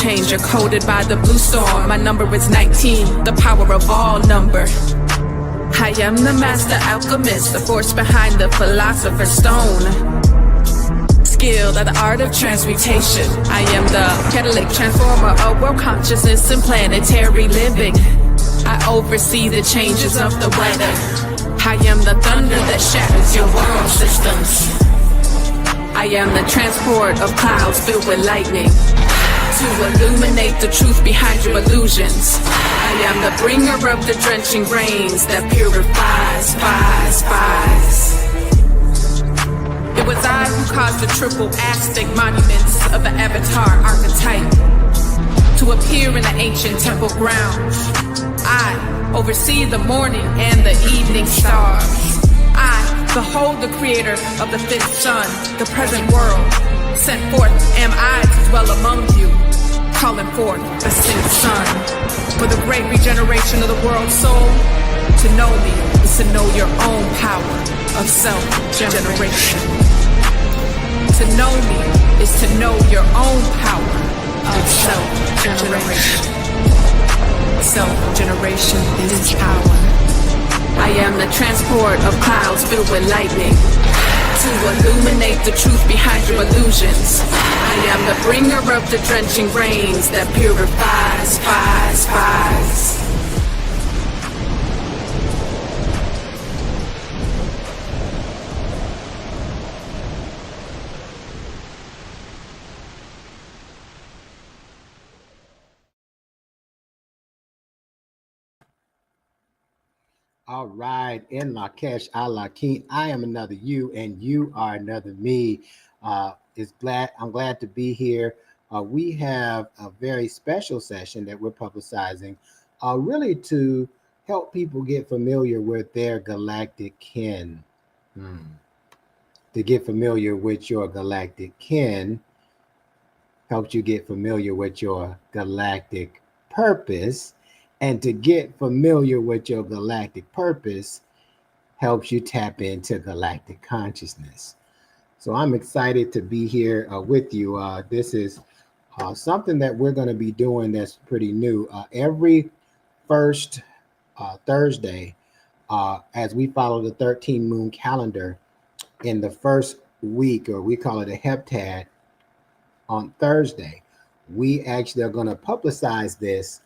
changer, coded by the blue storm. My number is 19, the power of all number. I am the master alchemist, the force behind the philosopher's stone. Skilled at the art of transmutation. I am the catalytic transformer of world consciousness and planetary living. I oversee the changes of the weather. I am the thunder that shatters your world systems. I am the transport of clouds filled with lightning to illuminate the truth behind your illusions. I am the bringer of the drenching rains that purifies, It was I who caused the triple Aztec monuments of the Avatar archetype to appear in the ancient temple grounds. I oversee the morning and the evening stars. I behold the creator of the fifth sun, the present world. Sent forth am I to dwell among you, calling forth the sixth sun. For the great regeneration of the world's soul, to know me is to know your own power of self-generation. To know me is to know your own power of self-generation. Self-generation is power. I am the transport of clouds filled with lightning to illuminate the truth behind your illusions. I am the bringer of the drenching rains that purifies. All right, in Lakesh Alakin, I am another you, and you are another me. I'm glad to be here. We have a very special session that we're publicizing, really to help people get familiar with their galactic kin. To get familiar with your galactic kin helps you get familiar with your galactic purpose. And to get familiar with your galactic purpose helps you tap into galactic consciousness. So I'm excited to be here with you. This is something that we're going to be doing that's pretty new. Every first Thursday, as we follow the 13 moon calendar in the first week, or we call it a heptad, on Thursday, we actually are going to publicize this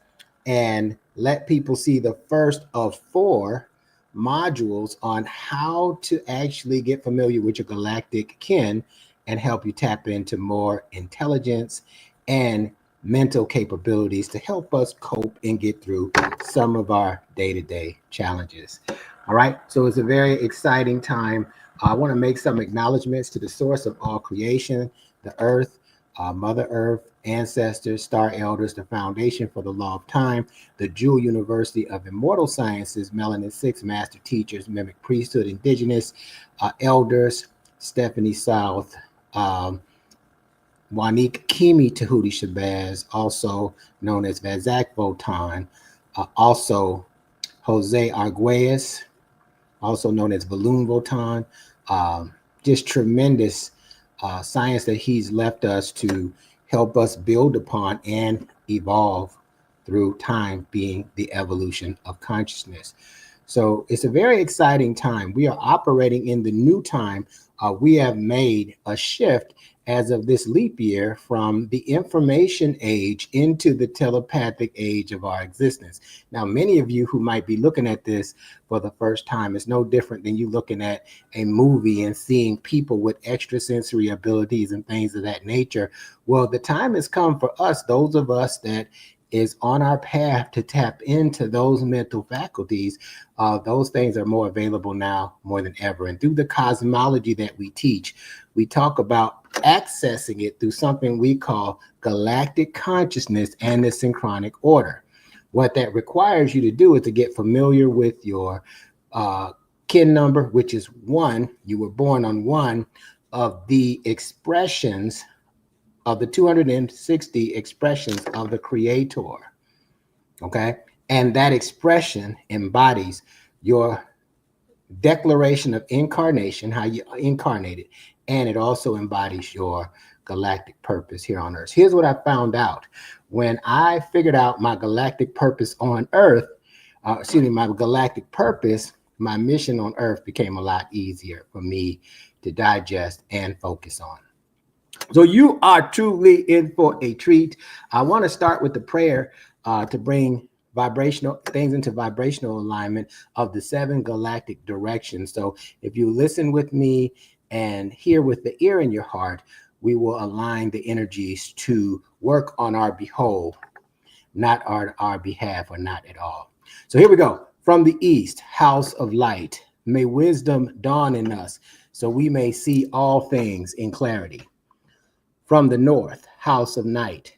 and let people see the first of 4 modules on how to actually get familiar with your galactic kin and help you tap into more intelligence and mental capabilities to help us cope and get through some of our day-to-day challenges. All right, so it's a very exciting time. I want to make some acknowledgments to the source of all creation, the earth, Mother Earth, ancestors, star elders, the foundation for the law of time, the Jewel University of Immortal Sciences, Melanin 6 master teachers, mimic priesthood, indigenous elders, Stephanie South, Wanique Kimi Tahuti Shabazz, also known as Vazak Votan, also Jose Arguelles, also known as Balloon Votan, just tremendous science that he's left us to help us build upon and evolve through time, being the evolution of consciousness. So it's a very exciting time. We are operating in the new time. We have made a shift as of this leap year from the information age into the telepathic age of our existence. Now, many of you who might be looking at this for the first time, it's no different than you looking at a movie and seeing people with extrasensory abilities and things of that nature. Well, the time has come for us, those of us that is on our path to tap into those mental faculties. Those things are more available now more than ever. And through the cosmology that we teach, we talk about accessing it through something we call galactic consciousness and the synchronic order. What that requires you to do is to get familiar with your kin number, which is 1. You were born on 1 of the expressions of the 260 expressions of the Creator, okay? And that expression embodies your declaration of incarnation, how you incarnated, and it also embodies your galactic purpose here on Earth. Here's what I found out. When I figured out my galactic purpose on Earth, my galactic purpose, my mission on Earth became a lot easier for me to digest and focus on. So you are truly in for a treat. I want to start with the prayer to bring vibrational things into vibrational alignment of the 7 galactic directions. So if you listen with me and hear with the ear in your heart, we will align the energies to work on our behold, not our behalf, or not at all. So here we go. From the east, house of light, may wisdom dawn in us so we may see all things in clarity. From the north, house of night,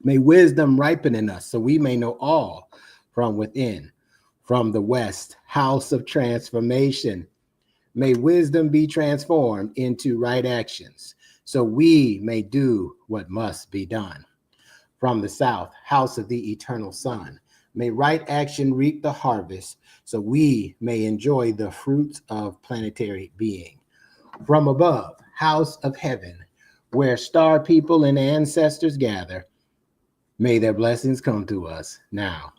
may wisdom ripen in us so we may know all from within. From the west, house of transformation, may wisdom be transformed into right actions so we may do what must be done. From the south, house of the eternal sun, may right action reap the harvest so we may enjoy the fruits of planetary being. From above, house of heaven, where star people and ancestors gather, may their blessings come to us now.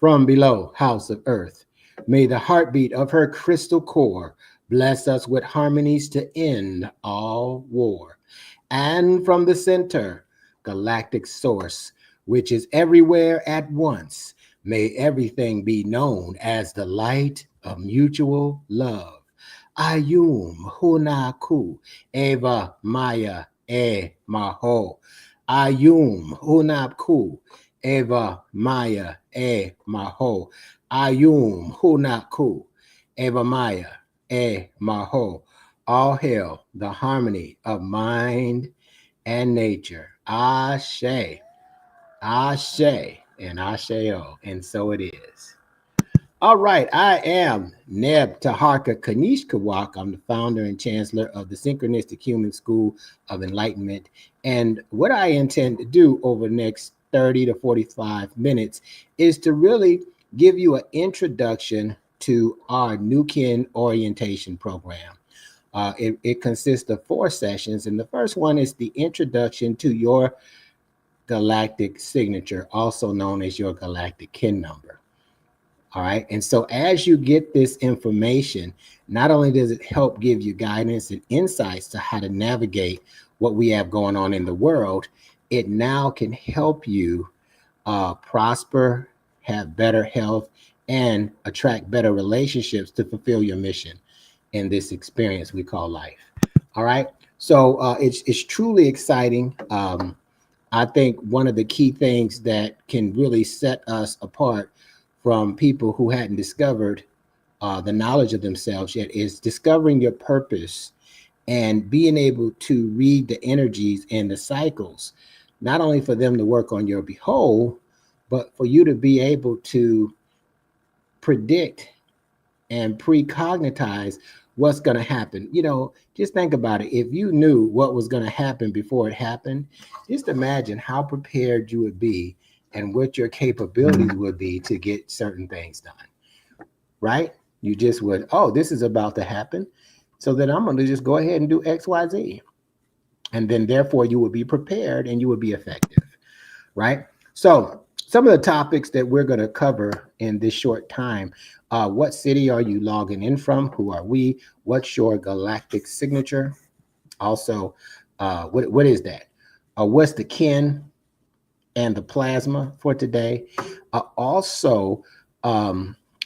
From below, house of earth, may the heartbeat of her crystal core bless us with harmonies to end all war. And from the center, galactic source, which is everywhere at once, may everything be known as the light of mutual love. Ayum Hunaku Eva Maya E Maho. Ayum Hunapku Eva Maya E Maho. Ayum Hunaku Eva Maya E Maho. All hail the harmony of mind and nature. Ashe, Ashe, and Asheo, and so it is. All right, I am Neb Teharka Qiniche Cauac. I'm the founder and chancellor of the Synchronistic Human School of Enlightenment. And what I intend to do over the next 30 to 45 minutes is to really give you an introduction to our New Kin orientation program. It consists of 4 sessions, and the first one is the introduction to your galactic signature, also known as your galactic kin number. All right. And so as you get this information, not only does it help give you guidance and insights to how to navigate what we have going on in the world, it now can help you prosper, have better health, and attract better relationships to fulfill your mission in this experience we call life. All right. So it's truly exciting. I think one of the key things that can really set us apart from people who hadn't discovered the knowledge of themselves yet is discovering your purpose and being able to read the energies and the cycles, not only for them to work on your behold, but for you to be able to predict and precognitize what's going to happen. You know, just think about it. If you knew what was going to happen before it happened, just imagine how prepared you would be and what your capabilities would be to get certain things done, right? You just would, oh, this is about to happen, so then I'm going to just go ahead and do X, Y, Z. And then therefore you would be prepared and you would be effective, right? So some of the topics that we're going to cover in this short time, what city are you logging in from? Who are we? What's your galactic signature? Also, what is that? What's the kin and the plasma for today? Also,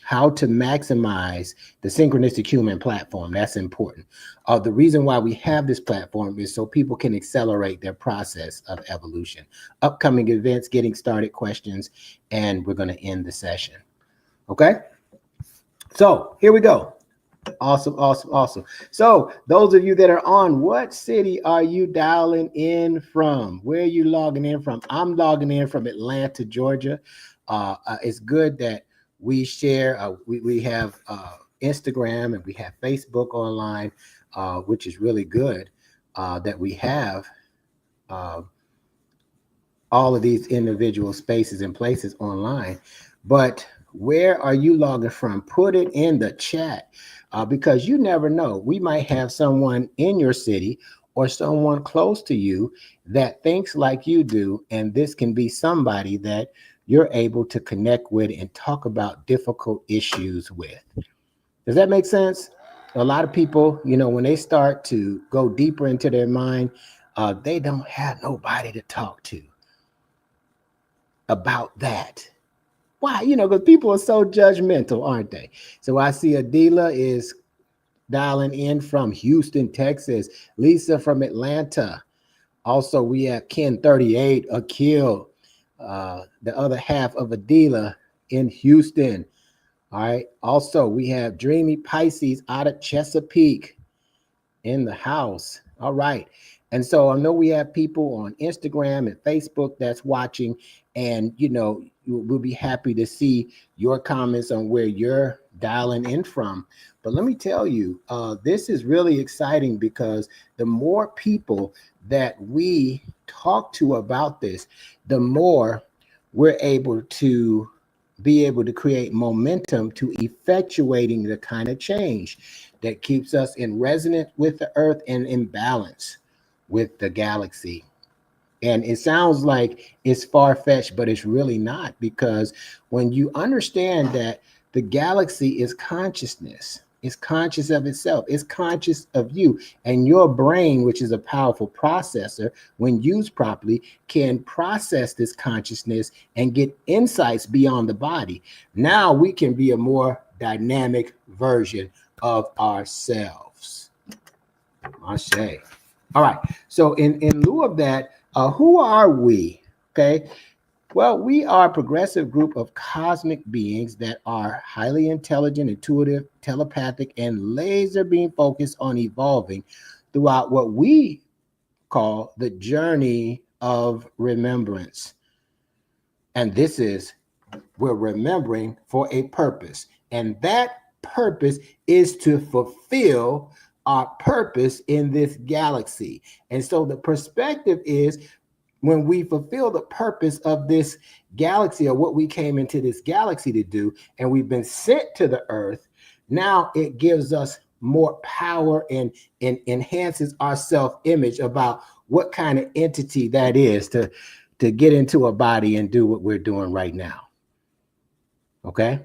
how to maximize the Synchronistic Human platform. That's important. The reason why we have this platform is so people can accelerate their process of evolution. Upcoming events, getting started questions, and we're going to end the session. Okay? So here we go. Awesome, awesome, awesome. So those of you that are on, what city are you dialing in from? Where are you logging in from? I'm logging in from Atlanta, Georgia. It's good that we share, we have Instagram and we have Facebook online, which is really good that we have all of these individual spaces and places online. But where are you logging from? Put it in the chat because you never know. We might have someone in your city or someone close to you that thinks like you do. And this can be somebody that you're able to connect with and talk about difficult issues with. Does that make sense? A lot of people, when they start to go deeper into their mind, they don't have nobody to talk to about that. Why? Because people are so judgmental, aren't they? So I see Adila is dialing in from Houston, Texas. Lisa from Atlanta. Also, we have Ken 38, Akil, the other half of Adila in Houston. All right. Also, we have Dreamy Pisces out of Chesapeake in the house. All right. And so I know we have people on Instagram and Facebook that's watching, and we'll be happy to see your comments on where you're dialing in from. But let me tell you, this is really exciting because the more people that we talk to about this, the more we're able to create momentum to effectuating the kind of change that keeps us in resonance with the earth and in balance with the galaxy. And it sounds like it's far-fetched, but it's really not, because when you understand that the galaxy is consciousness, it's conscious of itself, it's conscious of you, and your brain, which is a powerful processor, when used properly, can process this consciousness and get insights beyond the body. Now we can be a more dynamic version of ourselves. Ashe. All right. So in lieu of that, who are we? Okay. Well, we are a progressive group of cosmic beings that are highly intelligent, intuitive, telepathic, and laser beam focused on evolving throughout what we call the journey of remembrance. And this is, we're remembering for a purpose. And that purpose is to fulfill our purpose in this galaxy. And so the perspective is, when we fulfill the purpose of this galaxy, or what we came into this galaxy to do, and we've been sent to the earth, now it gives us more power and enhances our self-image about what kind of entity that is to get into a body and do what we're doing right now. Okay?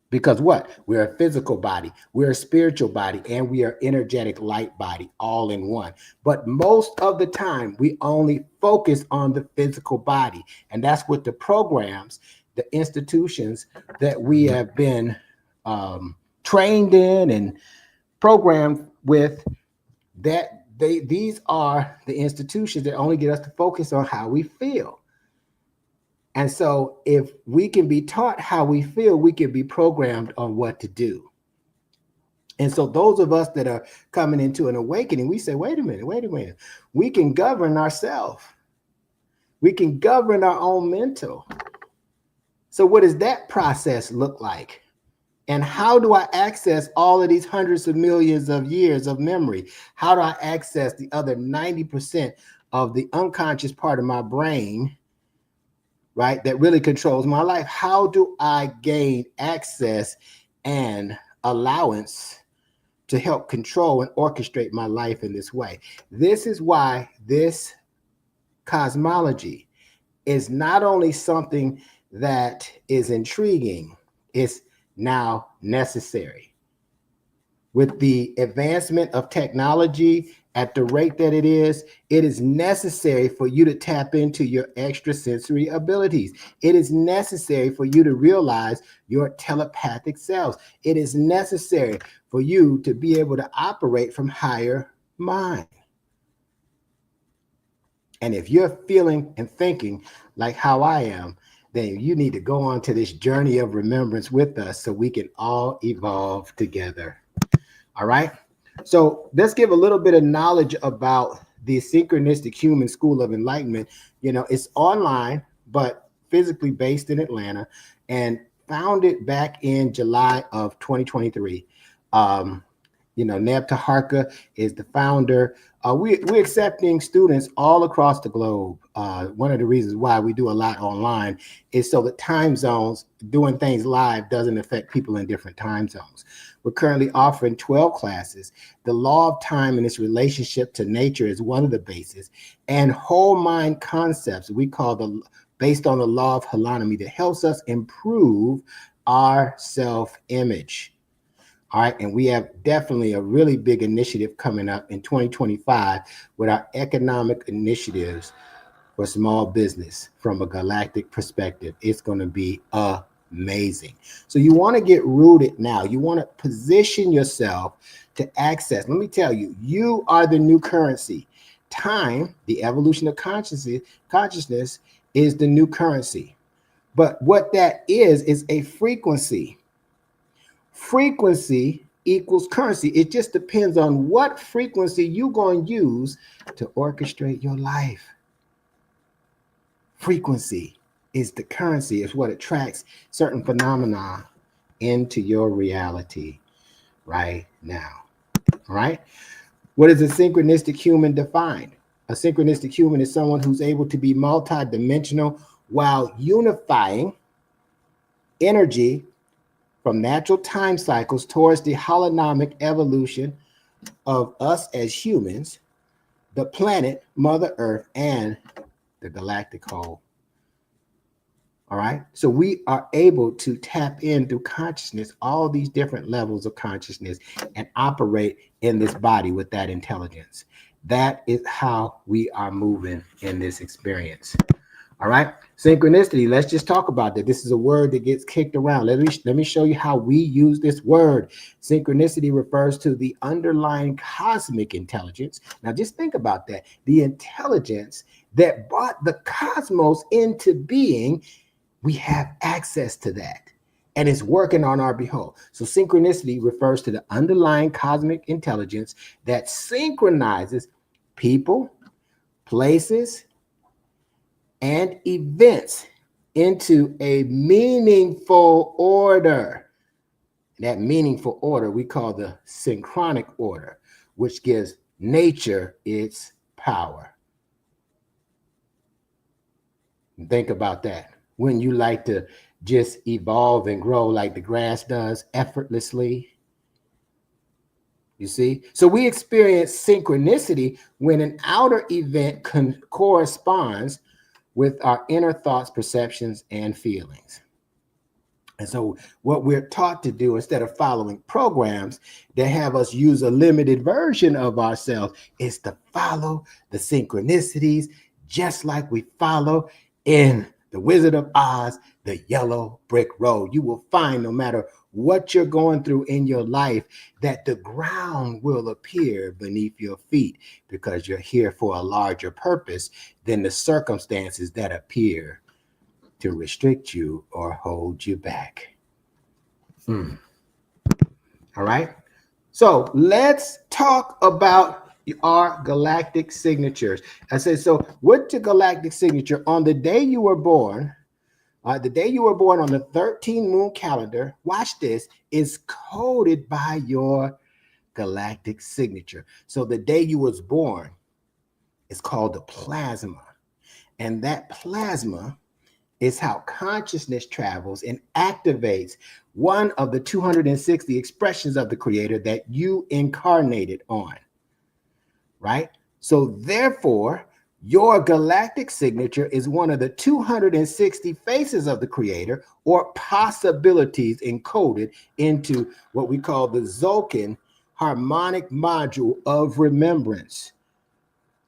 Because what? We're a physical body, we're a spiritual body, and we are energetic light body, all in one. But most of the time, we only focus on the physical body. And that's what the programs, the institutions that we have been trained in and programmed with, that these are the institutions that only get us to focus on how we feel. And so if we can be taught how we feel, we can be programmed on what to do. And so those of us that are coming into an awakening, we say, wait a minute. We can govern ourselves. We can govern our own mental. So what does that process look like? And how do I access all of these hundreds of millions of years of memory? How do I access the other 90% of the unconscious part of my brain, right, that really controls my life? How do I gain access and allowance to help control and orchestrate my life in this way? This is why this cosmology is not only something that is intriguing, it's now necessary. With the advancement of technology at the rate that it is necessary for you to tap into your extrasensory abilities. It is necessary for you to realize your telepathic selves. It is necessary for you to be able to operate from higher mind. And if you're feeling and thinking like how I am, then you need to go on to this journey of remembrance with us so we can all evolve together. All right. So let's give a little bit of knowledge about the Synchronistic Human School of Enlightenment. It's online, but physically based in Atlanta, and founded back in July of 2023. Neb Teharka is the founder. We're accepting students all across the globe. One of the reasons why we do a lot online is so that time zones, doing things live doesn't affect people in different time zones. We're currently offering 12 classes. The law of time and its relationship to nature is one of the bases, and whole mind concepts we call based on the law of holonomy that helps us improve our self-image. All right, and we have definitely a really big initiative coming up in 2025 with our economic initiatives for small business from a galactic perspective. It's going to be amazing. So you want to get rooted now. You want to position yourself to access. Let me tell you, you are the new currency. Time, the evolution of consciousness is the new currency. But what that is a frequency. Frequency equals currency. It just depends on what frequency you're going to use to orchestrate your life. Frequency is the currency. It's what attracts certain phenomena into your reality right now. All right. What is a synchronistic human defined? A synchronistic human is someone who's able to be multidimensional while unifying energy from natural time cycles towards the holonomic evolution of us as humans, the planet, Mother Earth, and the galactic whole. All right. So we are able to tap in through consciousness, all these different levels of consciousness, and operate in this body with that intelligence. That is how we are moving in this experience. All right. Synchronicity. Let's just talk about that. This is a word that gets kicked around. Let me show you how we use this word. Synchronicity refers to the underlying cosmic intelligence. Now, just think about that. The intelligence that brought the cosmos into being, we have access to that. And it's working on our behalf. So synchronicity refers to the underlying cosmic intelligence that synchronizes people, places, and events into a meaningful order. That meaningful order we call the synchronic order, which gives nature its power. Think about that. Wouldn't you like to just evolve and grow like the grass does effortlessly? You see? So we experience synchronicity when an outer event corresponds with our inner thoughts, perceptions, and feelings. And so what we're taught to do, instead of following programs that have us use a limited version of ourselves, is to follow the synchronicities, just like we follow in The Wizard of Oz, the yellow brick road. You will find, no matter what you're going through in your life, that the ground will appear beneath your feet because you're here for a larger purpose than the circumstances that appear to restrict you or hold you back. All right. So let's talk about our galactic signatures. I said, so what's your galactic signature? On the day you were born, on the 13 moon calendar, watch this, is coded by your galactic signature. So the day you was born is called the plasma. And that plasma is how consciousness travels and activates one of the 260 expressions of the Creator that you incarnated on. Right? So therefore, your galactic signature is one of the 260 faces of the Creator, or possibilities encoded into what we call the Tzolk'in harmonic module of remembrance.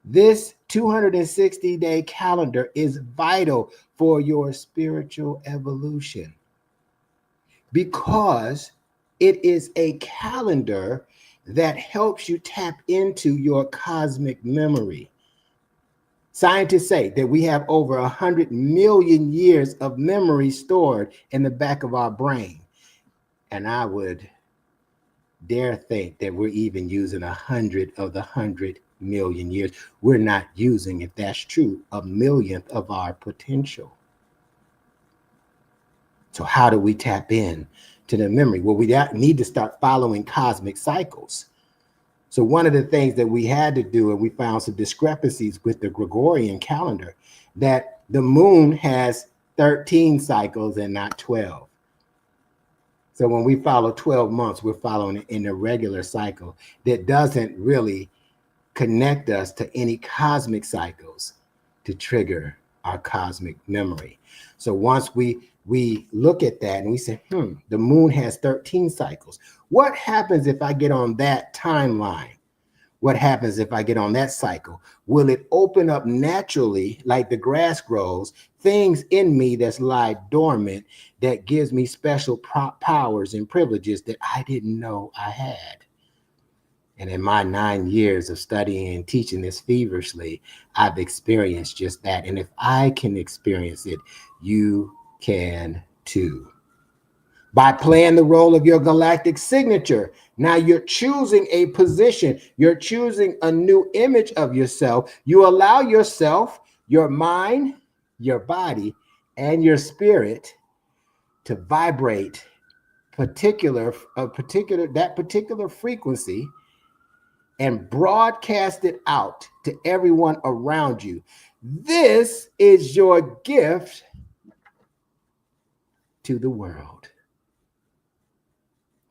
This 260-day calendar is vital for your spiritual evolution because it is a calendar that helps you tap into your cosmic memory. Scientists say that we have over 100 million years of memory stored in the back of our brain. And I would dare think that we're even using 100 of the 100 million years. We're not using, if that's true, a millionth of our potential. So how do we tap in to the memory? Well, we need to start following cosmic cycles. So one of the things that we had to do, and we found some discrepancies with the Gregorian calendar, that the moon has 13 cycles and not 12. So when we follow 12 months, we're following it in a regular cycle that doesn't really connect us to any cosmic cycles to trigger our cosmic memory. So once we look at that and we say, the moon has 13 cycles. What happens if I get on that timeline? What happens if I get on that cycle? Will it open up naturally, like the grass grows, things in me that's lie dormant that gives me special powers and privileges that I didn't know I had? And in my 9 years of studying and teaching this feverishly, I've experienced just that. And if I can experience it, you can too. By playing the role of your galactic signature, now you're choosing a position, you're choosing a new image of yourself. You allow yourself, your mind, your body, and your spirit to vibrate that particular frequency and broadcast it out to everyone around you. This is your gift to the world.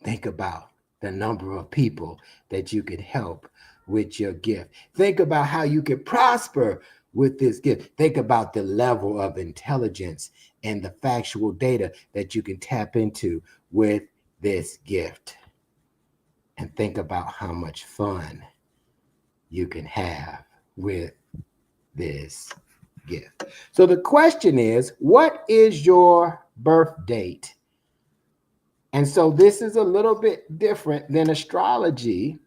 Think about the number of people that you could help with your gift. Think about how you could prosper with this gift. Think about the level of intelligence and the factual data that you can tap into with this gift. And think about how much fun you can have with this gift. So the question is, what is your birth date? And so this is a little bit different than astrology,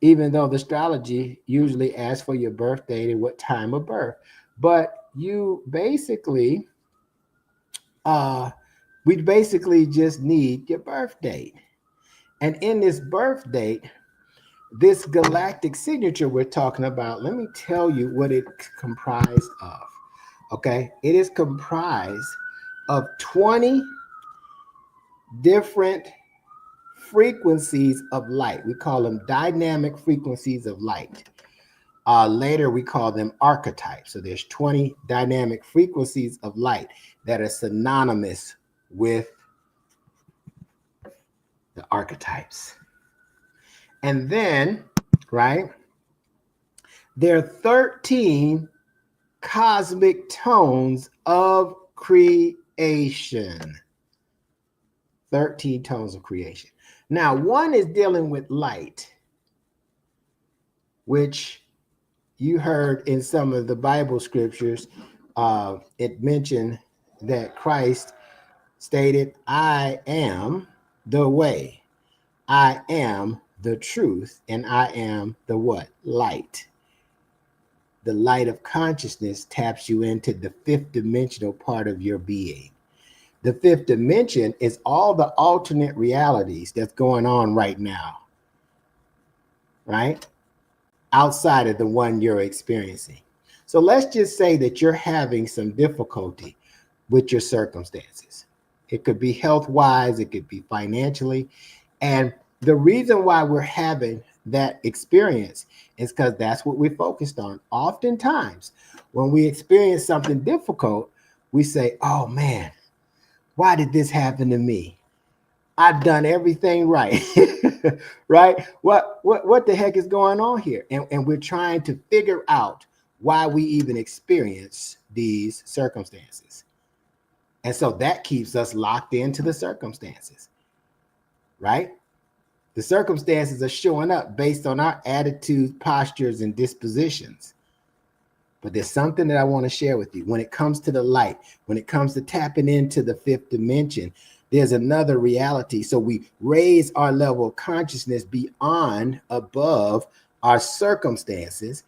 even though the astrology usually asks for your birth date and what time of birth. But you basically, we basically just need your birth date. And in this birth date, this galactic signature we're talking about, let me tell you what it's comprised of. Okay, it is comprised of 20 different frequencies of light. We call them dynamic frequencies of light. Later, we call them archetypes. So there's 20 dynamic frequencies of light that are synonymous with the archetypes. And then, right, there are 13 cosmic tones of creation. 13 tones of creation. Now, one is dealing with light, which you heard in some of the Bible scriptures. It mentioned that Christ stated, I am the way, I am the truth, and I am the what? Light. The light of consciousness taps you into the fifth dimensional part of your being. The fifth dimension is all the alternate realities that's going on right now, right? Outside of the one you're experiencing. So let's just say that you're having some difficulty with your circumstances. It could be health-wise, it could be financially. And the reason why we're having that experience is because that's what we're focused on. Oftentimes, when we experience something difficult, we say, oh man, why did this happen to me? I've done everything right, right? What the heck is going on here? And we're trying to figure out why we even experience these circumstances. And so that keeps us locked into the circumstances, right? The circumstances are showing up based on our attitudes, postures, and dispositions. But there's something that I want to share with you. When it comes to the light, when it comes to tapping into the fifth dimension, there's another reality. So we raise our level of consciousness beyond, above our circumstances.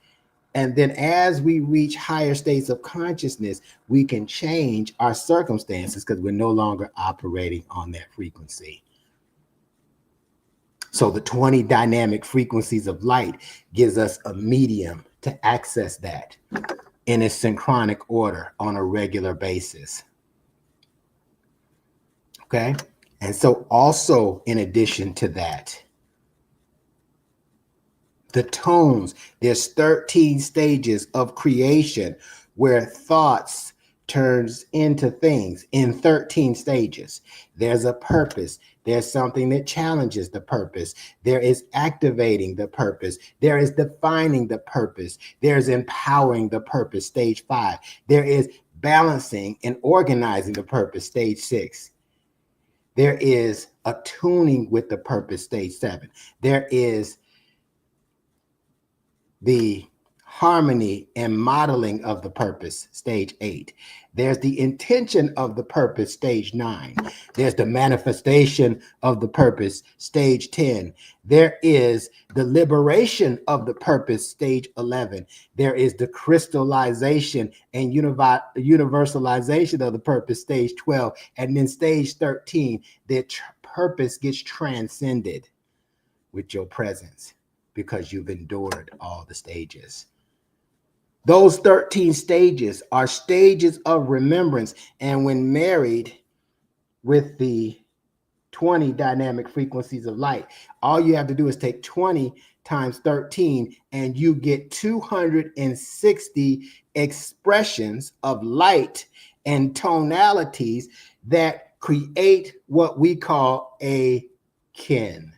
And then as we reach higher states of consciousness, we can change our circumstances because we're no longer operating on that frequency. So the 20 dynamic frequencies of light gives us a medium to access that in a synchronic order on a regular basis. Okay. And so also in addition to that, The tones, there's 13 stages of creation where thoughts turns into things in 13 stages. There's a purpose. There's something that challenges the purpose. There is activating the purpose. There is defining the purpose. There's empowering the purpose, stage 5. There is balancing and organizing the purpose, stage 6. There is attuning with the purpose, stage 7. There is the harmony and modeling of the purpose, stage 8. There's the intention of the purpose, stage 9. There's the manifestation of the purpose, stage 10. There is the liberation of the purpose, stage 11. There is the crystallization and universalization of the purpose, stage 12. And then stage 13, the purpose gets transcended with your presence, because you've endured all the stages. Those 13 stages are stages of remembrance. And when married with the 20 dynamic frequencies of light, all you have to do is take 20 times 13 and you get 260 expressions of light and tonalities that create what we call a kin.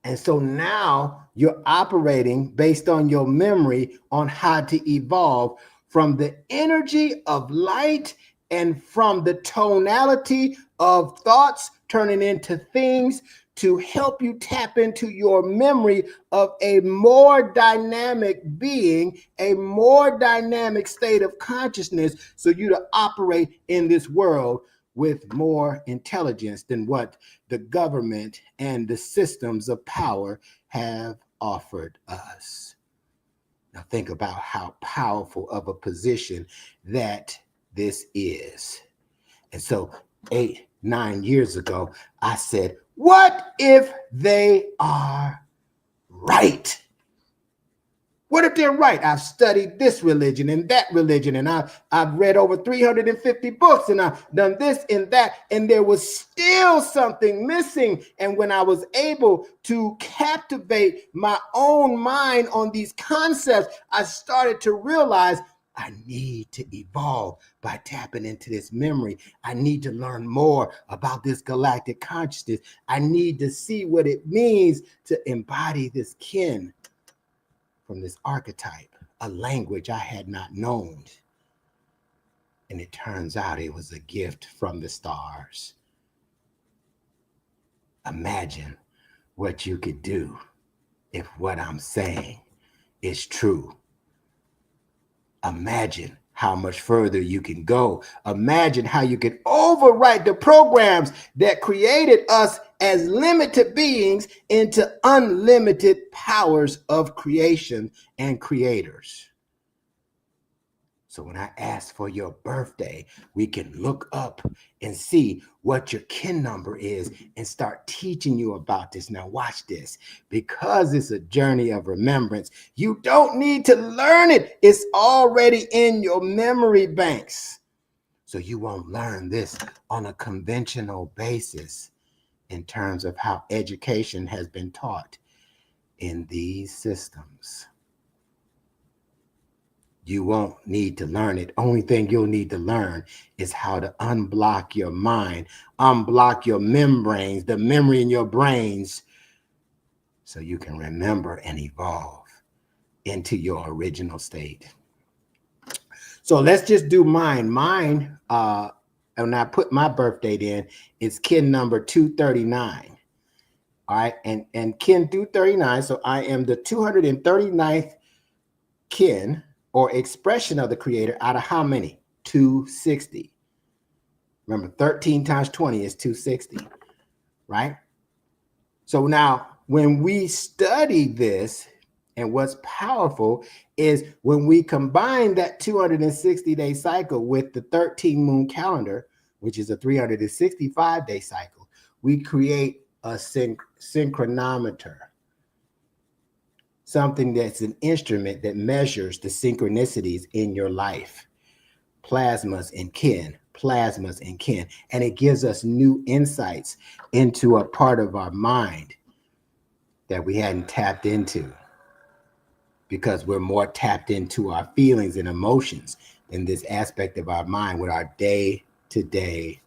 And so now you're operating based on your memory on how to evolve from the energy of light and from the tonality of thoughts turning into things to help you tap into your memory of a more dynamic being, a more dynamic state of consciousness, so you to operate in this world with more intelligence than what the government and the systems of power have offered us. Now think about how powerful of a position that this is. And so 8-9 years ago, I said, what if they are right? What if they're right? I've studied this religion and that religion, and I've read over 350 books, and I've done this and that, and there was still something missing. And when I was able to captivate my own mind on these concepts, I started to realize I need to evolve by tapping into this memory. I need to learn more about this galactic consciousness. I need to see what it means to embody this kin from this archetype, a language I had not known. And it turns out it was a gift from the stars. Imagine what you could do if what I'm saying is true. Imagine how much further you can go. Imagine how you can overwrite the programs that created us as limited beings into unlimited powers of creation and creators. So when I ask for your birthday, we can look up and see what your kin number is and start teaching you about this. Now watch this. Because it's a journey of remembrance, you don't need to learn it. It's already in your memory banks. So you won't learn this on a conventional basis in terms of how education has been taught in these systems. You won't need to learn it. Only thing you'll need to learn is how to unblock your mind, unblock your membranes, the memory in your brains, so you can remember and evolve into your original state. So let's just do mine. Mine, and I put my birth date in, it's kin number 239. All right, and kin 239, so I am the 239th kin or expression of the creator out of how many? 260. Remember, 13 times 20 is 260, right? So now when we study this, and what's powerful is when we combine that 260-day cycle with the 13 moon calendar, which is a 365-day cycle, we create a synchronometer. Something that's an instrument that measures the synchronicities in your life. Plasmas and kin, plasmas and kin. And it gives us new insights into a part of our mind that we hadn't tapped into, because we're more tapped into our feelings and emotions in this aspect of our mind with our day-to-day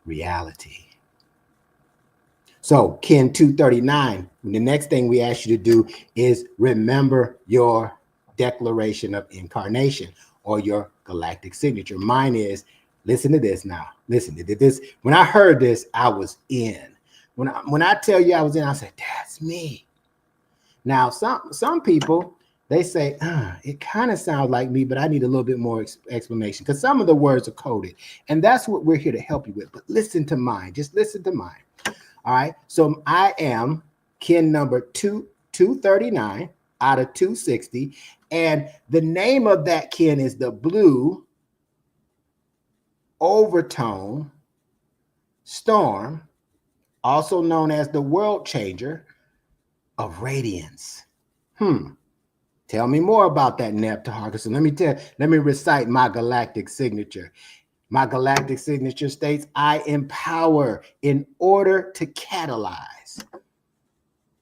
reality. So Kin 239, the next thing we ask you to do is remember your declaration of incarnation or your galactic signature. Mine is, listen to this now. Listen to this. When I heard this, I was in. When I tell you I was in, I said, that's me. Now, some people, they say, it kind of sounds like me, but I need a little bit more explanation, because some of the words are coded. And that's what we're here to help you with. But listen to mine. Just listen to mine. All right. So I am kin number 239 out of 260. And the name of that kin is the blue overtone storm, also known as the world changer of radiance. Tell me more about that, Neb Teharka. So let me recite my galactic signature. My galactic signature states, I empower in order to catalyze.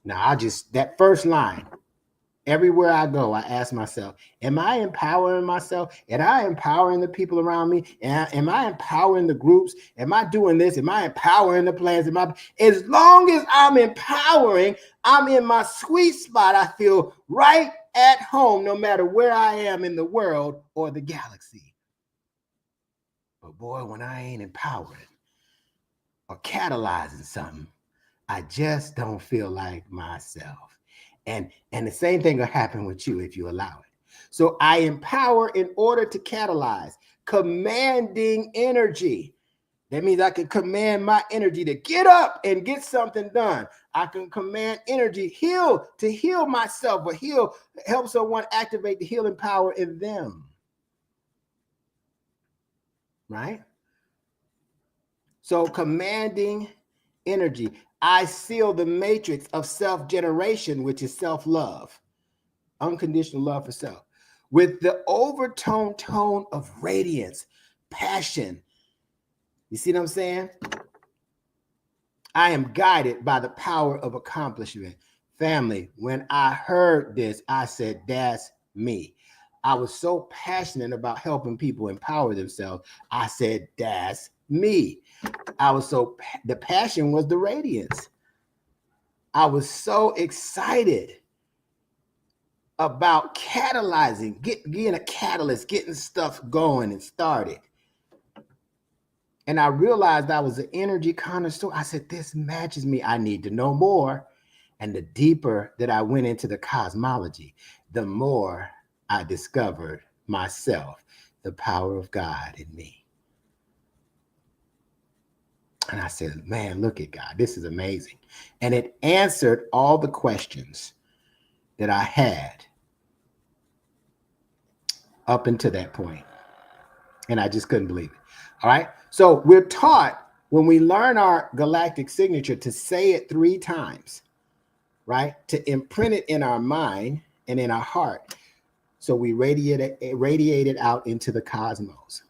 Now, that first line, everywhere I go, I ask myself, am I empowering myself? Am I empowering the people around me? Am I empowering the groups? Am I doing this? Am I empowering the plans? As long as I'm empowering, I'm in my sweet spot. I feel right at home, no matter where I am in the world or the galaxy. But boy, when I ain't empowering or catalyzing something, I just don't feel like myself. And the same thing will happen with you if you allow it. So I empower in order to catalyze, commanding energy. That means I can command my energy to get up and get something done. I can command energy, to heal myself, or help someone activate the healing power in them. Right? So commanding energy. I seal the matrix of self-generation, which is self-love, unconditional love for self, with the overtone tone of radiance, passion. You see what I'm saying? I am guided by the power of accomplishment. Family, when I heard this, I said, that's me. I was so passionate about helping people empower themselves. I said, that's me. The passion was the radiance. I was so excited about catalyzing, being a catalyst, getting stuff going and started. And I realized I was an energy connoisseur. I said, this matches me. I need to know more. And the deeper that I went into the cosmology, the more I discovered myself, the power of God in me. And I said, man, look at God. This is amazing. And it answered all the questions that I had up until that point. And I just couldn't believe it. All right. So we're taught when we learn our galactic signature to say it 3 times, right? To imprint it in our mind and in our heart. So we radiate it out into the cosmos.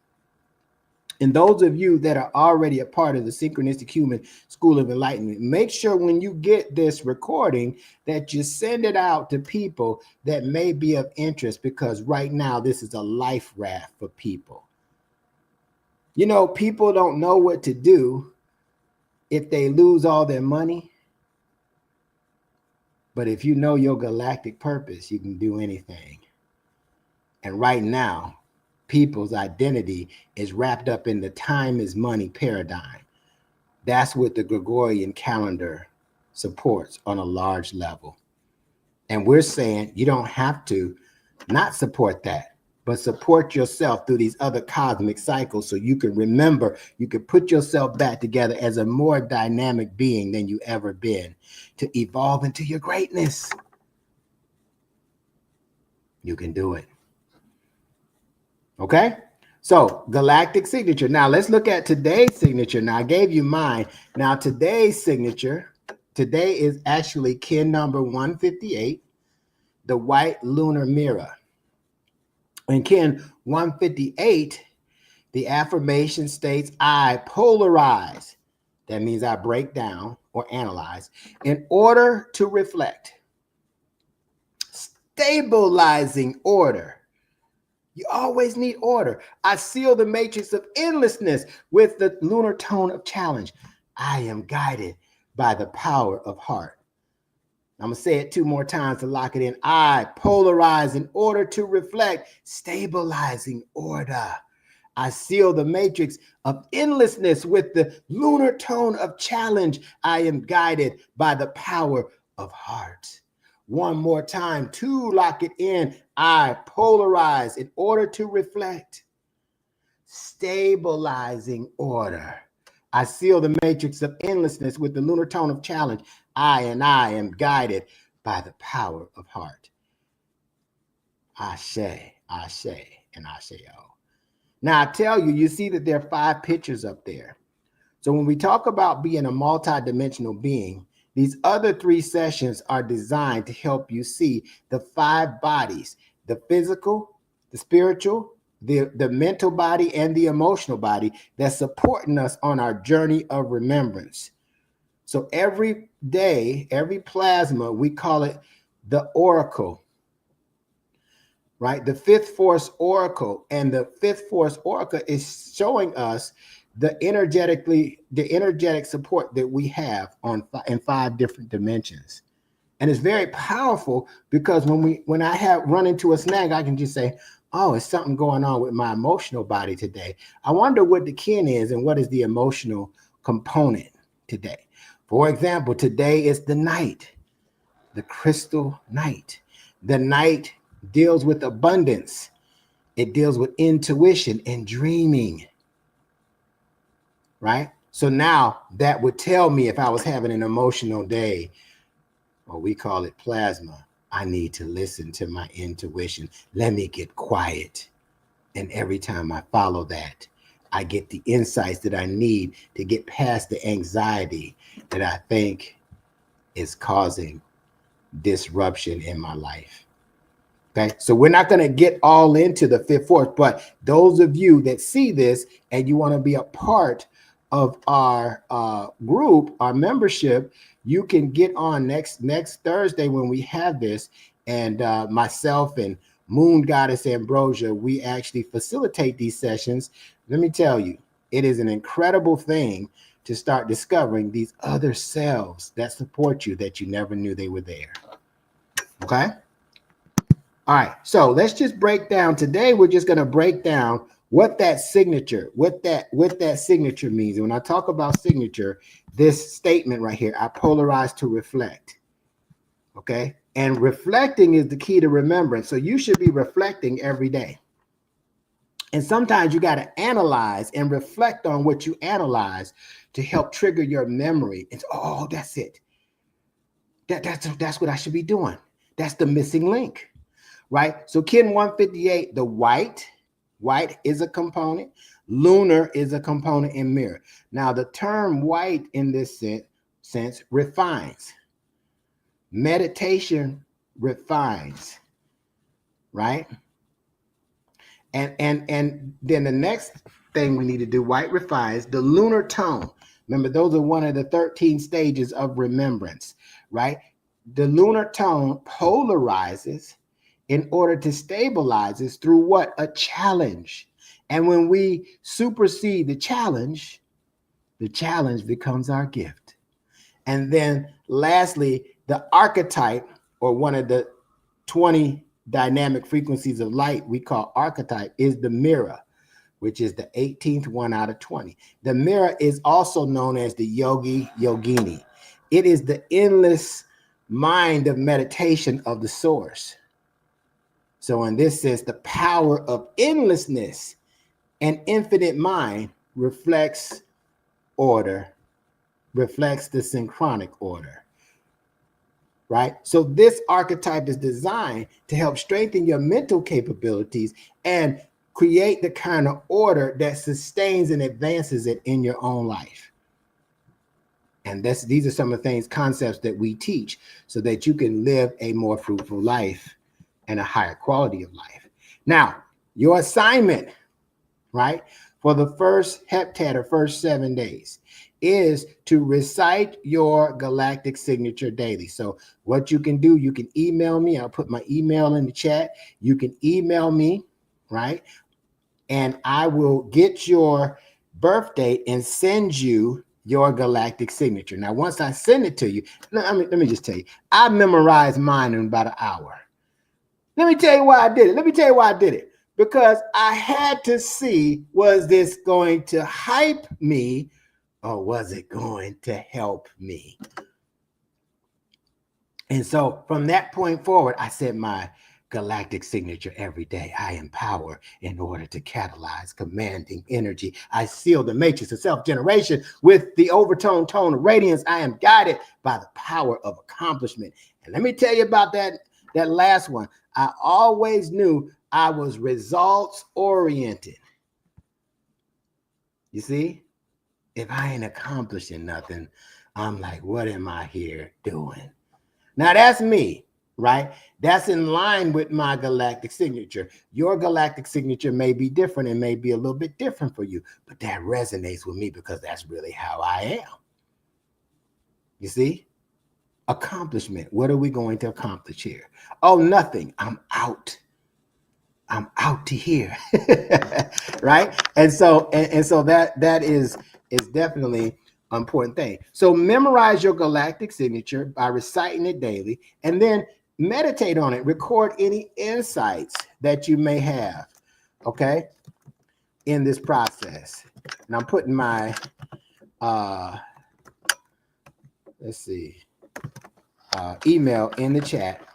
And those of you that are already a part of the Synchronistic Human School of Enlightenment, make sure when you get this recording that you send it out to people that may be of interest, because right now this is a life raft for people. You know, people don't know what to do if they lose all their money. But if you know your galactic purpose, you can do anything. And right now, people's identity is wrapped up in the time is money paradigm. That's what the Gregorian calendar supports on a large level. And we're saying you don't have to not support that, but support yourself through these other cosmic cycles so you can remember, you can put yourself back together as a more dynamic being than you ever been, to evolve into your greatness. You can do it. Okay, so galactic signature. Now let's look at today's signature. Now I gave you mine. Now today's signature, today is actually kin number 158, the white lunar mirror. In kin 158, the affirmation states, I polarize. That means I break down or analyze in order to reflect. Stabilizing order. You always need order. I seal the matrix of endlessness with the lunar tone of challenge. I am guided by the power of heart. I'm going to say it 2 more times to lock it in. I polarize in order to reflect, stabilizing order. I seal the matrix of endlessness with the lunar tone of challenge. I am guided by the power of heart. 1 more time to lock it in. I polarize in order to reflect, stabilizing order. I seal the matrix of endlessness with the lunar tone of challenge. I am guided by the power of heart. Ashe, Ashe, and Asheo. Now I tell you, you see that there are 5 pictures up there. So when we talk about being a multidimensional being, these other 3 sessions are designed to help you see the 5 bodies: the physical, the spiritual, the mental body, and the emotional body that's supporting us on our journey of remembrance. So every day, every plasma, we call it the oracle, right? The 5th force oracle. And the 5th force oracle is showing us the energetic support that we have in 5 different dimensions. And it's very powerful because when I run into a snag, I can just say, oh, it's something going on with my emotional body today. I wonder what the kin is and what is the emotional component today. For example, today is the night, the crystal night. The night deals with abundance. It deals with intuition and dreaming, right? So now that would tell me if I was having an emotional day, or we call it plasma, I need to listen to my intuition. Let me get quiet. And every time I follow that, I get the insights that I need to get past the anxiety that I think is causing disruption in my life. Okay, so we're not going to get all into the 5th force, but those of you that see this and you want to be a part of our group, our membership, you can get on next Thursday when we have this. And myself and Moon Goddess Ambrosia, we actually facilitate these sessions. Let me tell you, it is an incredible thing to start discovering these other selves that support you that you never knew they were there. Okay? All right, so let's just break down. Today, we're just going to break down what that signature means. And when I talk about signature, this statement right here, I polarize to reflect. Okay? And reflecting is the key to remembrance. So you should be reflecting every day. And sometimes you got to analyze and reflect on what you analyze to help trigger your memory. It's, oh, that's it. That's what I should be doing. That's the missing link, right? So Kin 158, the white is a component. Lunar is a component in mirror. Now, the term white in this sense refines. Meditation refines, right? And then the next thing we need to do, white refines, the lunar tone. Remember, those are one of the 13 stages of remembrance, right? The lunar tone polarizes in order to stabilize us through what? A challenge. And when we supersede the challenge becomes our gift. And then lastly, the archetype, or one of the 20 dynamic frequencies of light we call archetype, is the mirror, which is the 18th one out of 20. The mirror is also known as the yogini. It is the endless mind of meditation of the source. So in this sense, the power of endlessness and infinite mind reflects order, reflects the synchronic order, right? So this archetype is designed to help strengthen your mental capabilities and create the kind of order that sustains and advances it in your own life. And these are some of the things, concepts that we teach so that you can live a more fruitful life and a higher quality of life. Now, your assignment, right? for the first heptad or first 7 days is to recite your galactic signature daily. So what you can do, you can email me. I'll put my email in the chat. You can email me, right? And I will get your birth date and send you your galactic signature. Now, once I send it to you, let me just tell you, I memorized mine in about an hour. Let me tell you why I did it. Let me tell you why I did it. Because I had to see, was this going to hype me or was it going to help me? And so from that point forward, I said my galactic signature every day. I empower in order to catalyze commanding energy. I seal the matrix of self-generation with the overtone tone of radiance. I am guided by the power of accomplishment. And let me tell you about that last one. I always knew I was results oriented. You see, if I ain't accomplishing nothing, I'm like, what am I here doing? Now that's me, right? That's in line with my galactic signature. Your galactic signature may be different and may be a little bit different for you, but that resonates with me because that's really how I am. You see? Accomplishment. What are we going to accomplish here? Oh, nothing. I'm out. I'm out to here. Right? And so that is definitely an important thing. So memorize your galactic signature by reciting it daily, and then meditate on it. Record any insights that you may have, okay, in this process. And I'm putting my let's see, email in the chat.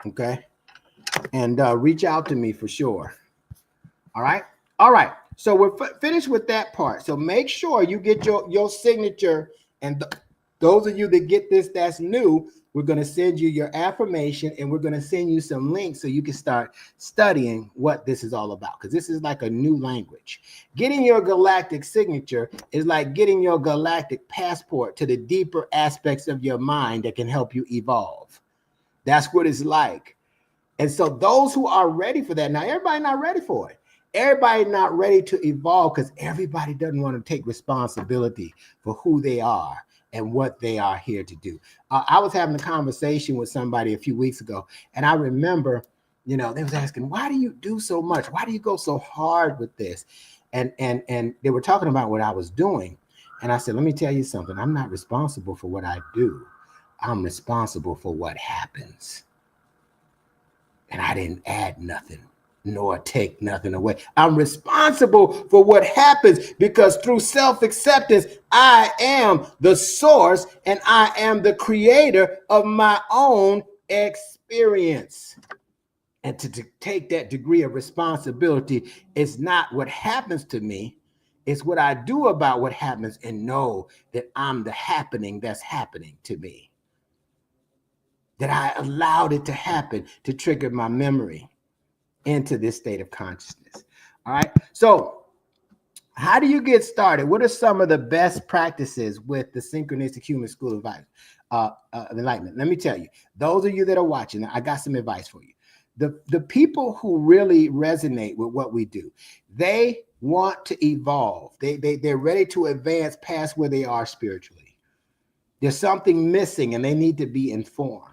Okay. And reach out to me for sure. All right. All right. So we're finished with that part. So make sure you get your signature. And those of you that get this, that's new, we're going to send you your affirmation and we're going to send you some links so you can start studying what this is all about. Because this is like a new language. Getting your galactic signature is like getting your galactic passport to the deeper aspects of your mind that can help you evolve. That's what it's like. And so those who are ready for that, now everybody not ready for it. Everybody not ready to evolve because everybody doesn't want to take responsibility for who they are and what they are here to do. I was having a conversation with somebody a few weeks ago, and I remember, they was asking, why do you do so much? Why do you go so hard with this? And they were talking about what I was doing. And I said, let me tell you something. I'm not responsible for what I do. I'm responsible for what happens. And I didn't add nothing nor take nothing away. I'm responsible for what happens because through self-acceptance, I am the source and I am the creator of my own experience. And to take that degree of responsibility is not what happens to me. It's what I do about what happens and know that I'm the happening that's happening to me. That I allowed it to happen to trigger my memory into this state of consciousness. All right. So how do you get started? What are some of the best practices with the Synchronistic Human School of Enlightenment? Let me tell you, those of you that are watching, I got some advice for you. The people who really resonate with what we do, they want to evolve. They're ready to advance past where they are spiritually. There's something missing and they need to be informed.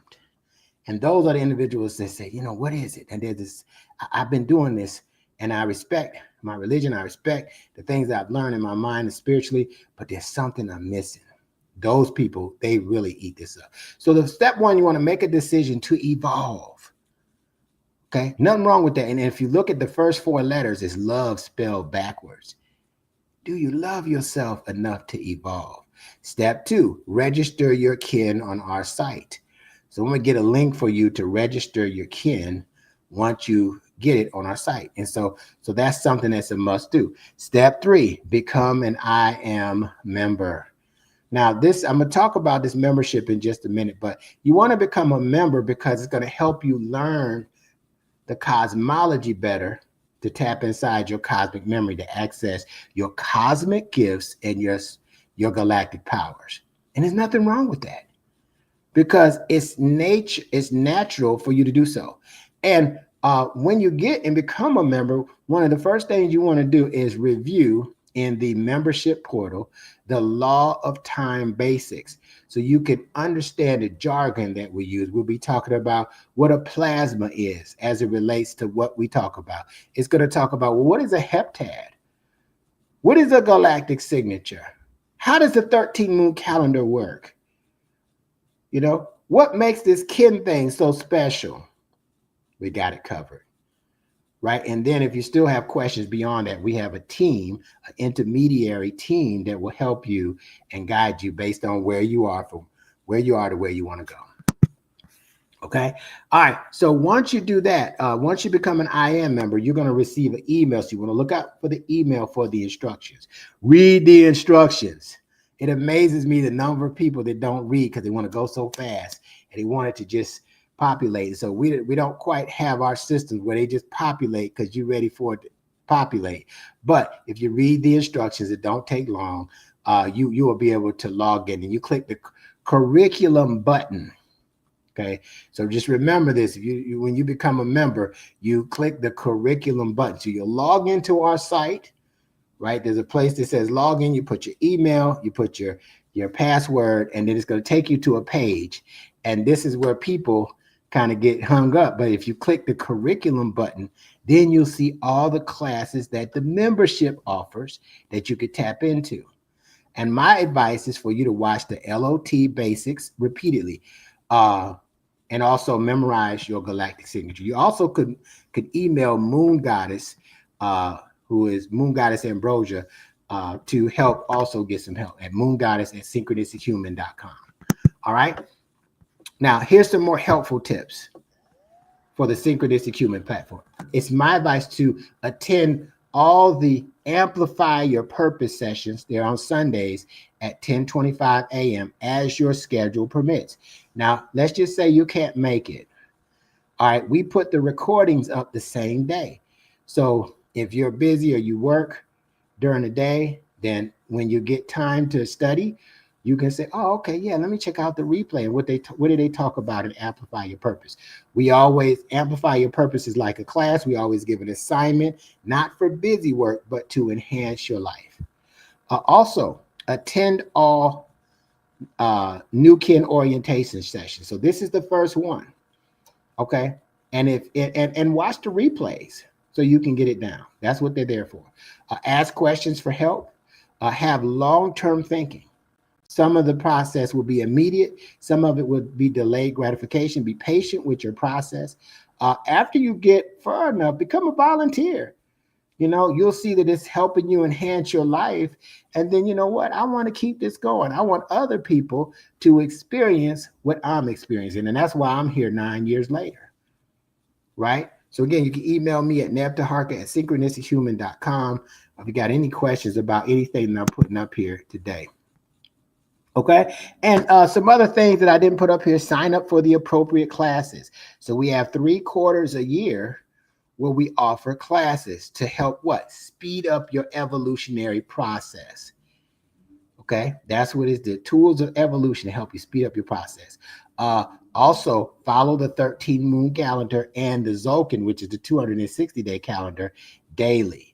And those are the individuals that say, what is it? And there's this, I've been doing this and I respect my religion. I respect the things that I've learned in my mind and spiritually, but there's something I'm missing. Those people, they really eat this up. So the step one, you want to make a decision to evolve. Okay. Nothing wrong with that. And if you look at the first 4 letters, it's love spelled backwards. Do you love yourself enough to evolve? Step 2, register your kin on our site. So I'm going to get a link for you to register your kin once you get it on our site. And so that's something that's a must do. Step 3, become an I Am member. Now I'm going to talk about this membership in just a minute, but you want to become a member because it's going to help you learn the cosmology better, to tap inside your cosmic memory, to access your cosmic gifts and your galactic powers. And there's nothing wrong with that. Because it's natural for you to do so. And When you get and become a member, one of the first things you want to do is review in the membership portal the law of time basics, so you can understand the jargon that we use. We'll be talking about what a plasma is as it relates to what we talk about. It's going to talk about, well, what is a heptad? What is a galactic signature? How does the 13 moon calendar work? You know, what makes this kin thing so special? We got it covered, right? And then if you still have questions beyond that, we have a team, an intermediary team that will help you and guide you based on where you are, from where you are to where you want to go. Okay. All right. So once you do that, once you become an IM member, you're going to receive an email. So you want to look out for the email for the instructions. Read the instructions. It amazes me the number of people that don't read because they want to go so fast and they want it to just populate. So we don't quite have our systems where they just populate because you're ready for it to populate. But if you read the instructions, it don't take long. You will be able to log in, and you click the curriculum button. Okay, so just remember this: if you when you become a member, you click the curriculum button. So you log into our site, right? There's a place that says log in. You put your email, you put your password, and then it's going to take you to a page. And this is where people kind of get hung up. But if you click the curriculum button, then you'll see all the classes that the membership offers that you could tap into. And my advice is for you to watch the LOT basics repeatedly, and also memorize your galactic signature. You also could email Moon Goddess, who is Moon Goddess Ambrosia, to help also get some help at moongoddess@synchronicithuman.com. All right. Now, here's some more helpful tips for the Synchronistic Human platform. It's my advice to attend all the Amplify Your Purpose sessions. They're on Sundays at 10:25 a.m. as your schedule permits. Now, let's just say you can't make it. All right, we put the recordings up the same day. So if you're busy or you work during the day, then when you get time to study, you can say, oh, okay, yeah, let me check out the replay and what do they talk about in Amplify Your Purpose. We always, Amplify Your Purpose is like a class. We always give an assignment, not for busy work, but to enhance your life. Also, attend all new kin orientation sessions. So this is the first one, okay? And watch the replays so you can get it down. That's what they're there for. Ask questions for help. Have long-term thinking. Some of the process will be immediate. Some of it will be delayed gratification. Be patient with your process. After you get far enough, become a volunteer. You know, you'll see that it's helping you enhance your life. And then, you know what? I want to keep this going. I want other people to experience what I'm experiencing. And that's why I'm here 9 years later, right? So again, you can email me at Neb Teharka at synchronicithuman.com if you got any questions about anything that I'm putting up here today. Okay, and some other things that I didn't put up here: sign up for the appropriate classes. So we have 3 quarters a year where we offer classes to help speed up your evolutionary process. Okay, that's what is the tools of evolution to help you speed up your process. Also, follow the 13 moon calendar and the Tzolk'in, which is the 260-day calendar, daily.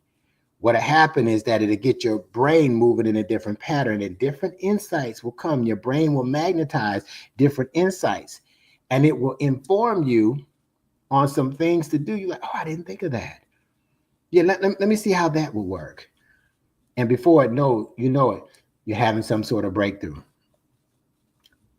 What'll happen is that it'll get your brain moving in a different pattern, and different insights will come. Your brain will magnetize different insights, and it will inform you on some things to do. You're like, oh, I didn't think of that. Yeah, let me see how that will work. And before you know it, you're having some sort of breakthrough.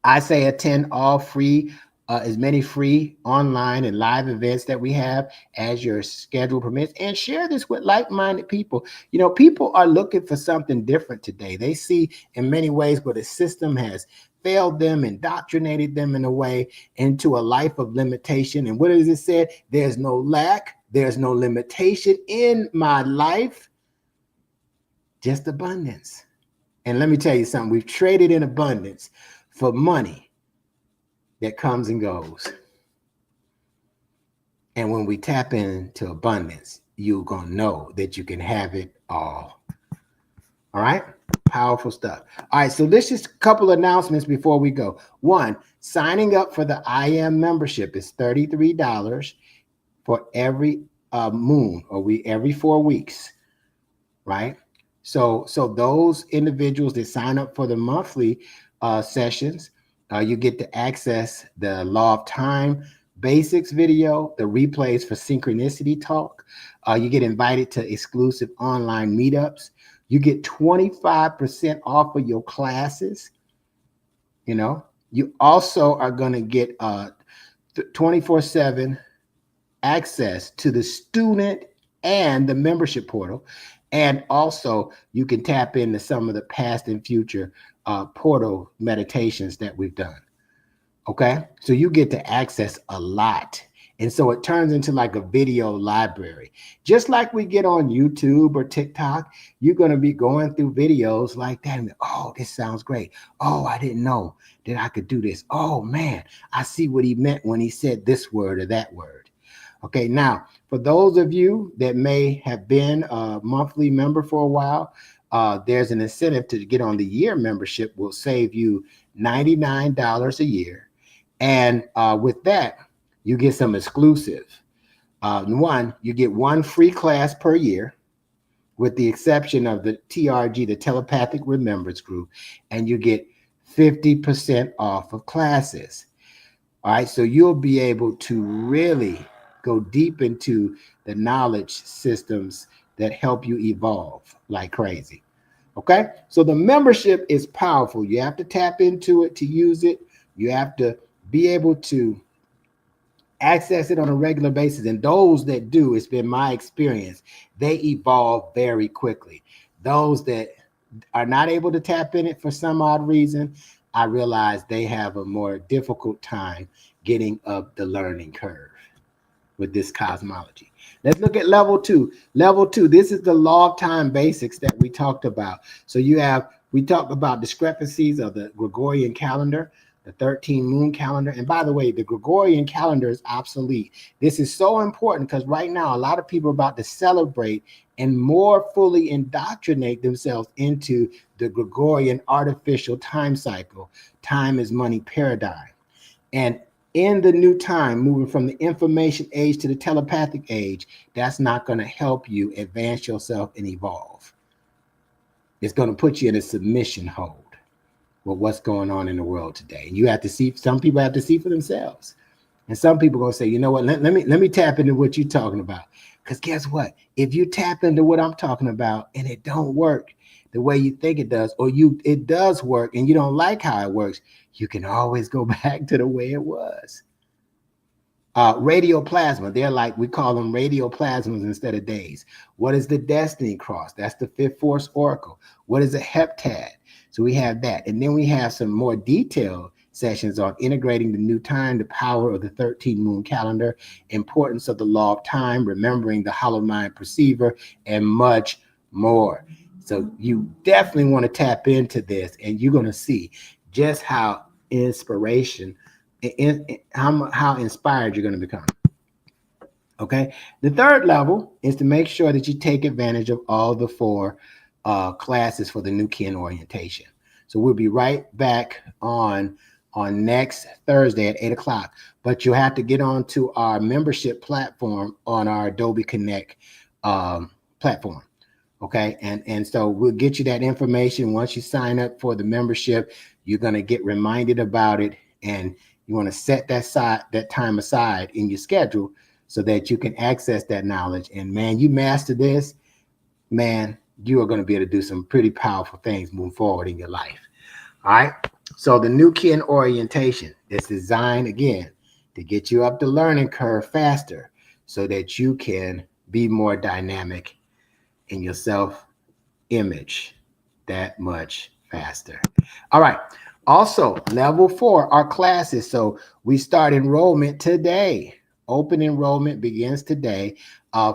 I say attend all free, as many free online and live events that we have as your schedule permits, and share this with like-minded people. You know, people are looking for something different today. They see in many ways where the system has failed them, indoctrinated them in a way into a life of limitation. And what does it say? There's no lack, there's no limitation in my life, just abundance. And let me tell you something, we've traded in abundance for money that comes and goes. And when we tap into abundance, you're going to know that you can have it all. All right? Powerful stuff. All right, so this is a couple announcements before we go. One, signing up for the IM membership is $33 for every moon, or every 4 weeks, right? So those individuals that sign up for the monthly sessions, you get to access the Law of Time basics video, the replays for synchronicity talk. You get invited to exclusive online meetups. You get 25% off of your classes. You know, you also are going to get 24/7 access to the student and the membership portal. And also you can tap into some of the past and future portal meditations that we've done. Okay, so you get to access a lot. And so it turns into like a video library. Just like we get on YouTube or TikTok, you're going to be going through videos like that. And, oh, this sounds great. Oh, I didn't know that I could do this. Oh, man, I see what he meant when he said this word or that word. Okay, now, for those of you that may have been a monthly member for a while, there's an incentive to get on the year membership. Will save you $99 a year. And with that, you get some exclusive. One, you get one free class per year, with the exception of the TRG, the Telepathic Remembrance Group, and you get 50% off of classes. All right, so you'll be able to really go deep into the knowledge systems that help you evolve like crazy. Okay, so the membership is powerful. You have to tap into it to use it. You have to be able to access it on a regular basis. And those that do, it's been my experience, they evolve very quickly. Those that are not able to tap in it for some odd reason, I realize they have a more difficult time getting up the learning curve with this cosmology. Let's look at level 2. Level 2, this is the Law of Time basics that we talked about. So we talked about discrepancies of the Gregorian calendar, the 13 moon calendar. And by the way, the Gregorian calendar is obsolete. This is so important because right now, a lot of people are about to celebrate and more fully indoctrinate themselves into the Gregorian artificial time cycle, time is money paradigm. And in the new time, moving from the information age to the telepathic age, that's not going to help you advance yourself and evolve. It's going to put you in a submission hold with what's going on in the world today. And you have to see, some people have to see for themselves. And some people are going to say, you know what, let me tap into what you're talking about. Because guess what? If you tap into what I'm talking about and it don't work the way you think it does, or it does work and you don't like how it works, you can always go back to the way it was. Radioplasma, they're like, we call them radioplasmas instead of days. What is the destiny cross? That's the fifth force oracle. What is a heptad? So we have that. And then we have some more detailed sessions on integrating the new time, the power of the 13 moon calendar, importance of the law of time, remembering the hollow mind perceiver, and much more. So you definitely want to tap into this, and you're going to see just how how inspired you're going to become. Okay. The third level is to make sure that you take advantage of all the 4 classes for the new kin orientation. So we'll be right back on next Thursday at 8 o'clock, but you'll have to get onto our membership platform on our Adobe Connect platform. Okay. And so we'll get you that information. Once you sign up for the membership, you're going to get reminded about it, and you want to set that time aside in your schedule so that you can access that knowledge. And man, you master this, man, you are going to be able to do some pretty powerful things moving forward in your life. All right. So the new kin orientation is designed, again, to get you up the learning curve faster so that you can be more dynamic in your self-image that much faster. All right. Also, level 4, our classes. So we start enrollment today. Open enrollment begins today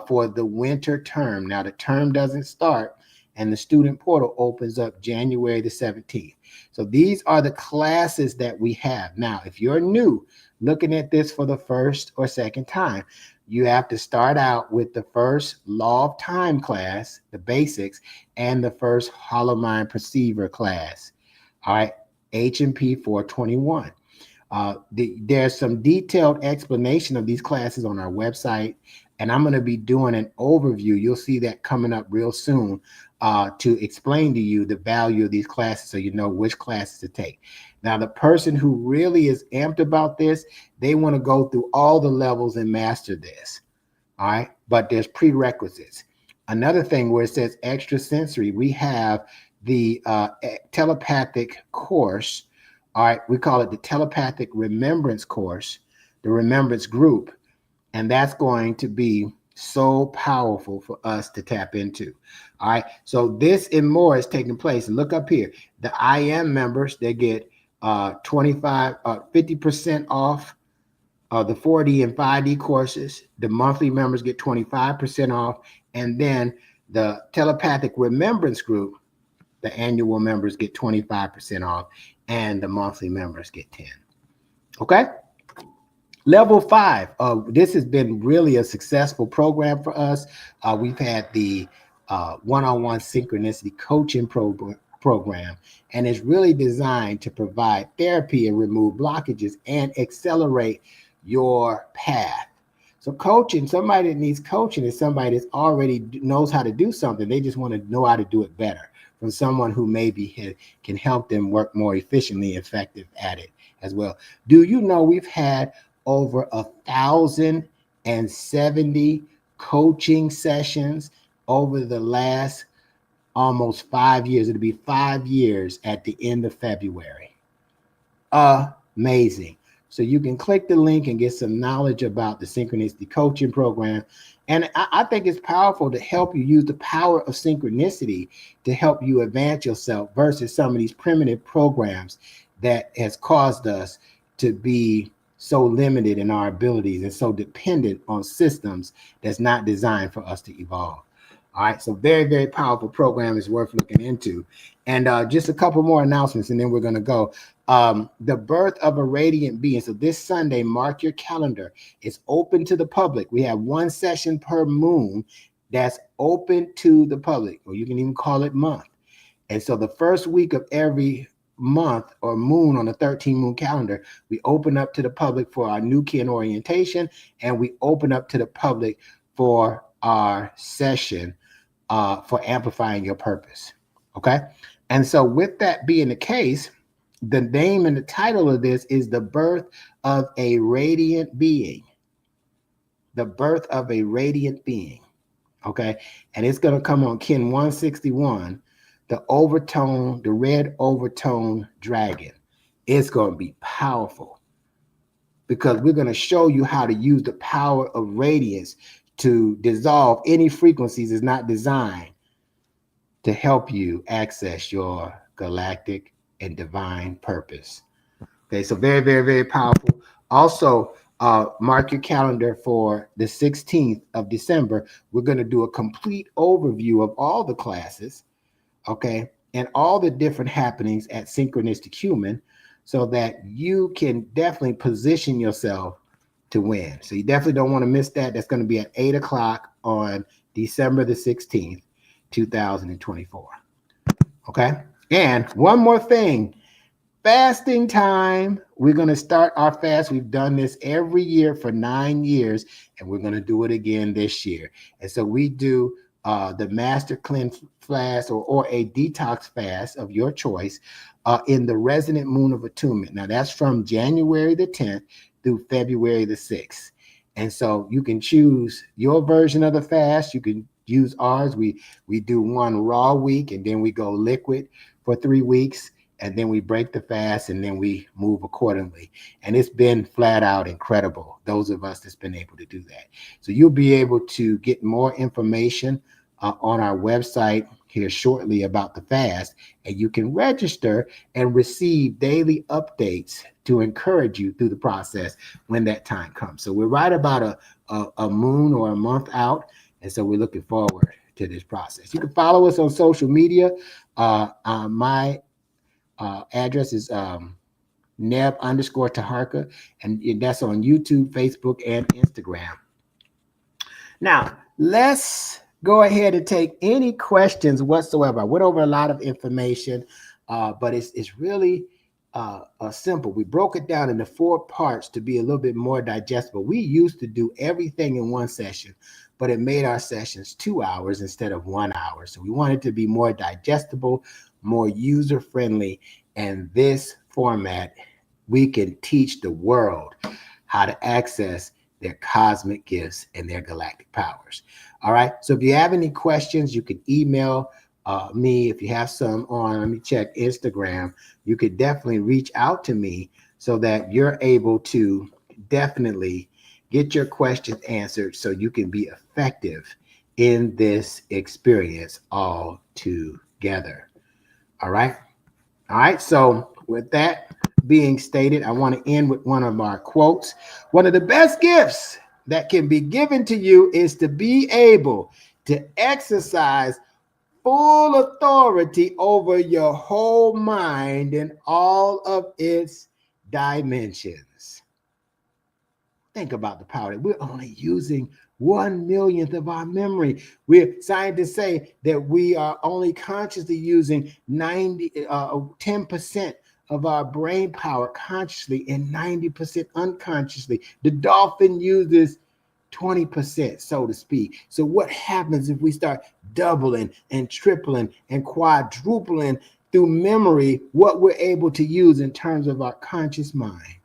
for the winter term. Now, the term doesn't start, and the student portal opens up January the 17th. So these are the classes that we have. Now, if you're new, looking at this for the first or second time, you have to start out with the first Law of Time class, the basics, and the first Hollow Mind Perceiver class. All right, H&P 421. There's some detailed explanation of these classes on our website, and I'm going to be doing an overview. You'll see that coming up real soon to explain to you the value of these classes so you know which classes to take. Now, the person who really is amped about this, they want to go through all the levels and master this. All right, but there's prerequisites. Another thing where it says extrasensory, we have the telepathic course. All right, we call it the telepathic remembrance course, the remembrance group, and that's going to be so powerful for us to tap into. All right, so this and more is taking place. Look up here. The IM members, they get 50% off the 4D and 5D courses. The monthly members get 25% off. And then the telepathic remembrance group, the annual members get 25% off, and the monthly members get 10. Okay? Level 5. This has been really a successful program for us. We've had the one-on-one synchronicity coaching program, and it's really designed to provide therapy and remove blockages and accelerate your path. So coaching, somebody that needs coaching is somebody that already knows how to do something. They just want to know how to do it better from someone who maybe can help them work more efficiently, effective at it as well. Do you know we've had over 1,070 coaching sessions over the last almost 5 years? It'll be 5 years at the end of February. Amazing. So you can click the link and get some knowledge about the synchronicity coaching program. And I think it's powerful to help you use the power of synchronicity to help you advance yourself versus some of these primitive programs that has caused us to be so limited in our abilities and so dependent on systems that's not designed for us to evolve. All right, so very, very powerful program is worth looking into. And just a couple more announcements, and then we're going to go. The birth of a radiant being. So this Sunday, mark your calendar. It's open to the public. We have one session per moon that's open to the public, or you can even call it month. And so the first week of every month or moon on the 13-moon calendar, we open up to the public for our new kin orientation, and we open up to the public for our session for amplifying your purpose. Okay. And so with that being the case, the name and the title of this is The Birth of a Radiant Being. The Birth of a Radiant Being. Okay. And it's going to come on Kin 161, the Overtone, the red Overtone dragon. It's going to be powerful because we're going to show you how to use the power of radiance to dissolve any frequencies is not designed to help you access your galactic and divine purpose. Okay, so very, very, very powerful. Also, mark your calendar for the 16th of December. We're going to do a complete overview of all the classes, okay, and all the different happenings at Synchronistic Human so that you can definitely position yourself to win. So you definitely don't want to miss that. That's going to be at 8 o'clock on December the 16th, 2024. Okay. And one more thing, fasting time. We're going to start our fast. We've done this every year for 9 years, and we're going to do it again this year. And so we do the Master Cleanse fast or a detox fast of your choice in the resonant moon of attunement. Now that's from January the 10th through February the 6th. And so you can choose your version of the fast. You can use ours. We do one raw week, and then we go liquid for 3 weeks, and then we break the fast, and then we move accordingly. And it's been flat out incredible, those of us that's been able to do that. So you'll be able to get more information on our website here shortly about the fast, and you can register and receive daily updates to encourage you through the process when that time comes. So we're right about a moon or a month out, and so we're looking forward to this process. You can follow us on social media. My address is Neb _Teharka, and that's on YouTube, Facebook, and Instagram. Now, let's go ahead and take any questions whatsoever. I went over a lot of information, but it's really simple. We broke it down into 4 parts to be a little bit more digestible. We used to do everything in one session, but it made our sessions 2 hours instead of 1 hour. So we wanted to be more digestible, more user-friendly. And this format, we can teach the world how to access their cosmic gifts and their galactic powers. All right. So if you have any questions, you can email me. If you have some on, let me check Instagram, you could definitely reach out to me so that you're able to definitely get your questions answered so you can be effective in this experience all together. All right. All right. So with that being stated, I want to end with one of our quotes. One of the best gifts that can be given to you is to be able to exercise full authority over your whole mind and all of its dimensions. Think about the power that we're only using 1/1,000,000th of our memory. Scientists say that we are only consciously using 10% of our brain power consciously and 90% unconsciously. The dolphin uses 20%, so to speak. So what happens if we start doubling and tripling and quadrupling through memory what we're able to use in terms of our conscious mind?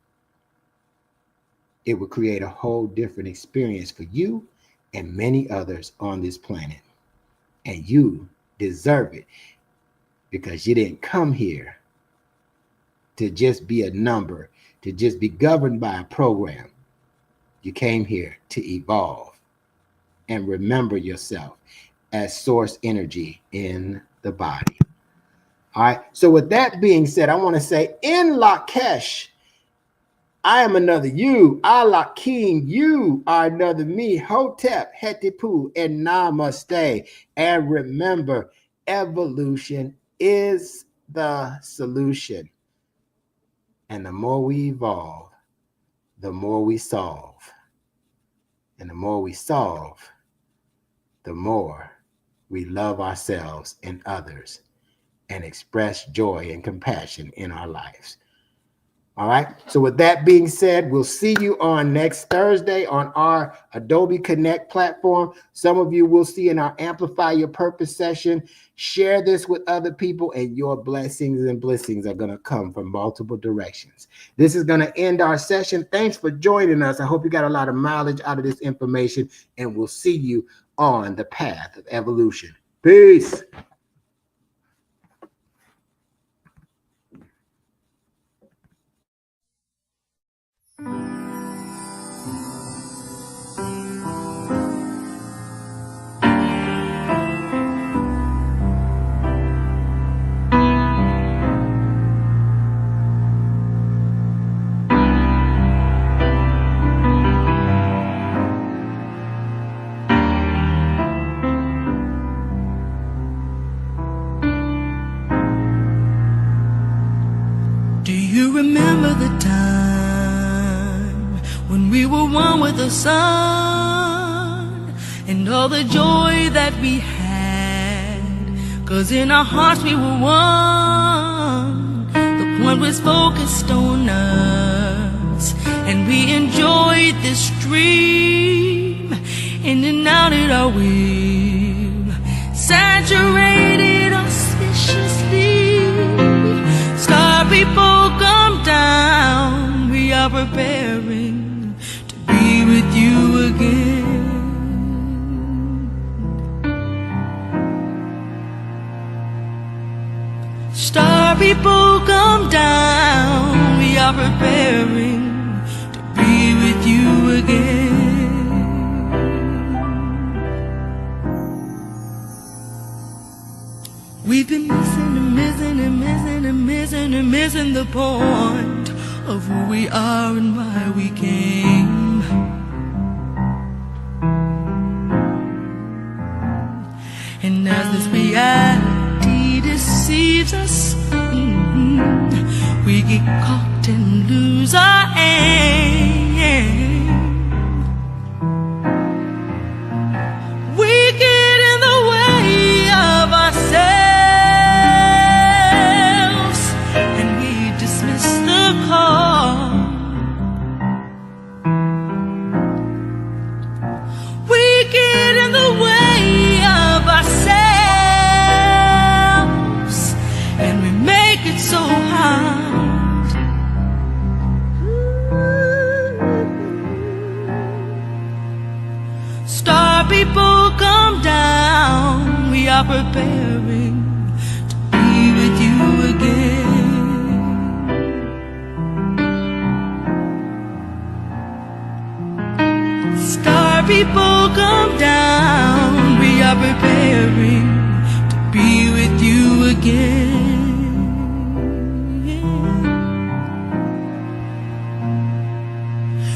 It would create a whole different experience for you and many others on this planet. And you deserve it because you didn't come here to just be a number, to just be governed by a program. You came here to evolve and remember yourself as source energy in the body. All right. So with that being said, I want to say in Lakesh, I am another you. Allah King, you are another me. Hotep, Hetipu, and Namaste. And remember, evolution is the solution. And the more we evolve, the more we solve. And the more we solve, the more we love ourselves and others and express joy and compassion in our lives. All right. So with that being said, we'll see you on next Thursday on our Adobe Connect platform. Some of you will see in our Amplify Your Purpose session. Share this with other people and your blessings and blessings are going to come from multiple directions. This is going to end our session. Thanks for joining us. I hope you got a lot of mileage out of this information, and we'll see you on the path of evolution. Peace. Remember the time when we were one with the sun and all the joy that we had, 'cause in our hearts we were one. The point was focused on us and we enjoyed this dream. In and out at our will, saturated auspiciously. Star people come down, we are preparing to be with you again. Star people come down, we are preparing to be with you again. We've been missing and missing and missing and missing and missing the point of who we are and why we came. And as this reality deceives us, we get caught and lose our aim. We get in the way of ourselves and we dismiss preparing to be with you again. Star people come down, we are preparing to be with you again.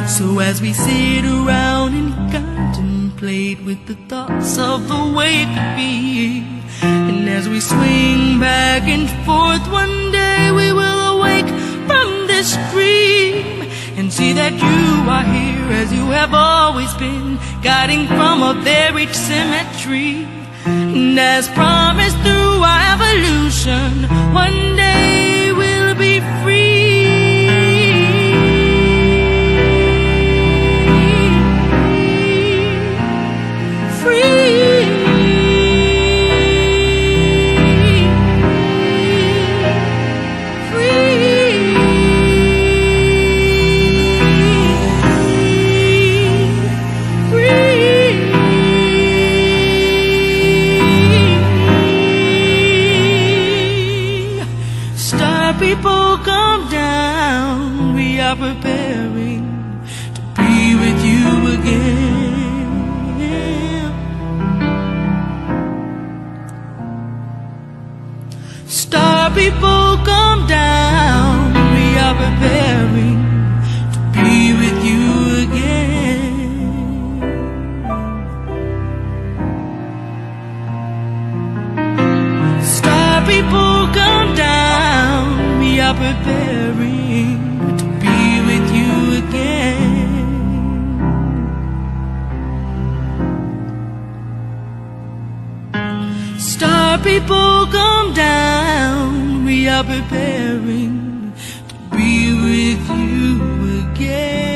So as we sit around and contemplate with the thoughts of the way it could be, and as we swing back and forth, one day we will awake from this dream and see that you are here as you have always been, guiding from a buried cemetery. And as promised through our evolution, one day we'll be free. People come down, we are preparing to be with you again. Star people come down, we are preparing to be with you again. Star people come down, we are preparing to be with you again. Star people come down, we are preparing to be with you again.